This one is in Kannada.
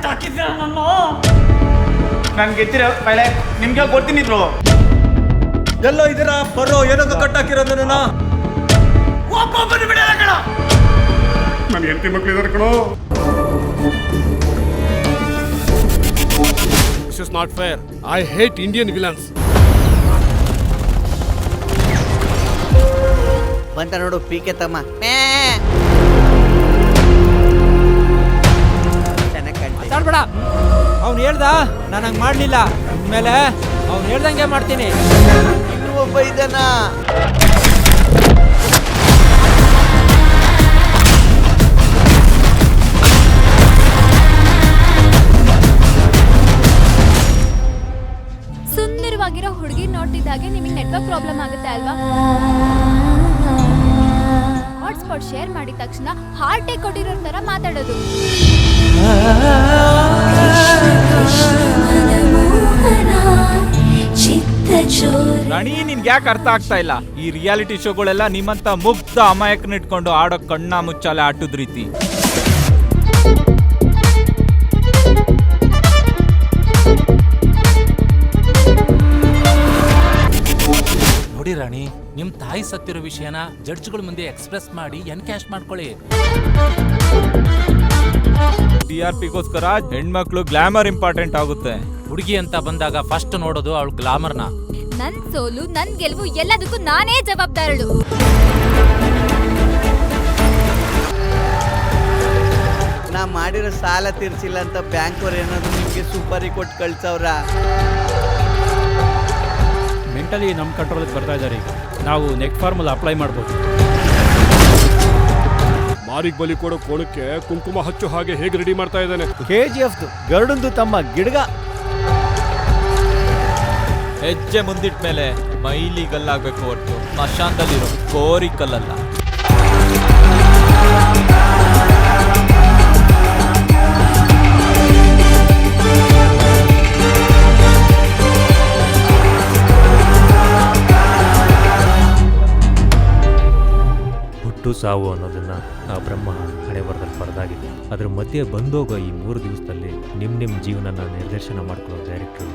ಕಟ್ಟಾಕಿದ್ದೀರ ನನ್ನ. ನನ್ಗೆ ಗೆದ್ದಿರೋ ಪೈಲೆ ನಿಮ್ಗೆ ಕೊಡ್ತೀನಿ ಬ್ರೋ. ಎಲ್ಲೋ ಇದೀರಾ ಬರೋ, ಏನಕ್ಕೆ ಕಟ್ಟಾಕಿರೋದು ನನ್ನ? ಒಬ್ಬೊಬ್ಬರು ಬಿಡಲ್ಲ ಕಣ. ನನ್ನ ಹೆಂಡತಿ ಮಕ್ಕಳಿದಾರೆ ಕಣೋ. This is not fair. I hate Indian villains. ಬಂತ ನೋಡು ಪೀಕೆ ತಮ್ಮ. ಮಾತಾಡ್ಬೇಡ. ಅವ್ನು ಹೇಳ್ದ, ನಾನು ಹಂಗೆ ಮಾಡಲಿಲ್ಲ. ಅಂದಮೇಲೆ ಅವ್ನು ಹೇಳ್ದಂಗೆ ಮಾಡ್ತೀನಿ. ಇನ್ನೂ ಒಬ್ಬ ಇದ್ದಾನ. ಸುಂದರವಾಗಿರೋ ಹುಡುಗಿ ನೋಡ್ತಿದ್ದಾಗೆ ನಿಮಗೆ ನೆಟ್ವರ್ಕ್ ಪ್ರಾಬ್ಲಮ್ ಆಗುತ್ತೆ ಅಲ್ವಾ? ಹಾಟ್ಸ್ಪಾಟ್ ಶೇರ್ ಮಾಡಿದ ತಕ್ಷಣ ಹಾರ್ಟ್ ಅಟ್ಯಾಕ್ ಕೊಟ್ಟಿರೋ ತರ ಮಾತಾಡೋದು. ರಾಣಿ, ನಿನ್ಗೆ ಯಾಕೆ ಅರ್ಥ ಆಗ್ತಾ ಇಲ್ಲ? ಈ ರಿಯಾಲಿಟಿ ಶೋಗಳೆಲ್ಲ ನಿಮ್ಮಂತ ಮುಗ್ಧ ಅಮಾಯಕನ ಇಟ್ಕೊಂಡು ಆಡೋ ಕಣ್ಣ ಮುಚ್ಚಾಲೆ ಆಟದ ರೀತಿ. ನೋಡಿ ರಾಣಿ, ನಿಮ್ ತಾಯಿ ಸತ್ತಿರೋ ವಿಷಯನ ಜಡ್ಜ್ಗಳ ಮುಂದೆ ಎಕ್ಸ್ಪ್ರೆಸ್ ಮಾಡಿ ಎನ್ಕ್ಯಾಶ್ ಮಾಡ್ಕೊಳ್ಳಿ. TRPಗೋಸ್ಕರ ಹೆಣ್ಮಕ್ಳು ಗ್ಲಾಮರ್ ಇಂಪಾರ್ಟೆಂಟ್ ಆಗುತ್ತೆ. ಹುಡುಗಿ ಅಂತ ಬಂದಾಗ ಫಸ್ಟ್ ನೋಡೋದು ಅವಳು ಗ್ಲಾಮರ್ನ. ನನ್ ಸೋಲು, ನನ್ ಗೆಲುವು ಎಲ್ಲದಕ್ಕೂ ನಾನೇ ಜವಾಬ್ದಾರಳು. ನಾ ಮಾಡಿರೋ ಸಾಲ ತೀರ್ಸಿಲ್ಲ ಅಂತ ಬ್ಯಾಂಕವ್ರು ಏನಾದ್ರು ನಿಮ್ಗೆ ಸೂಪರಿ ಕೊಟ್ಟು ಕಳ್ಸವ್ರ? ಮೆಂಟಲಿ ನಮ್ಮ ಕಂಟ್ರೋಲ್ಗೆ ಬರ್ತಾ ಇದ್ದಾರೆ. ಈಗ ನಾವು ನೆಟ್ ಫಾರ್ಮಲ್ಲಿ ಅಪ್ಲೈ ಮಾಡ್ಬೋದು. ಮಾರಿಗೆ ಬಲಿ ಕೊಡೋ ಕೋಣಕ್ಕೆ ಕುಂಕುಮ ಹಚ್ಚು ಹಾಗೆ ಹೇಗೆ ರೆಡಿ ಮಾಡ್ತಾ ಇದ್ದಾನೆ. KGF ಗರುಡಂದು ತಮ್ಮ ಗಿಡ್ಗ. ಹೆಜ್ಜೆ ಮುಂದಿಟ್ಟ ಮೇಲೆ ಮೈಲಿಗಲ್ಲಾಗಬೇಕು ಹೊರತು ಮಶಾಂತಲ್ಲಿರೋ ಕೋರಿಕಲ್ಲಲ್ಲ. ಹುಟ್ಟು ಸಾವು ಅನ್ನೋದನ್ನ ಆ ಬ್ರಹ್ಮ ಹಣೆ ಬರದಲ್ಲಿ ಬರೆದಾಗಿದೆ. ಅದ್ರ ಮಧ್ಯೆ ಬಂದೋಗೋ ಈ 3 ದಿವಸದಲ್ಲಿ ನಿಮ್ಮ ಜೀವನನ ನಿರ್ದೇಶನ ಮಾಡ್ಕೊಳ್ಳೋ ಡೈರೆಕ್ಟ್ರು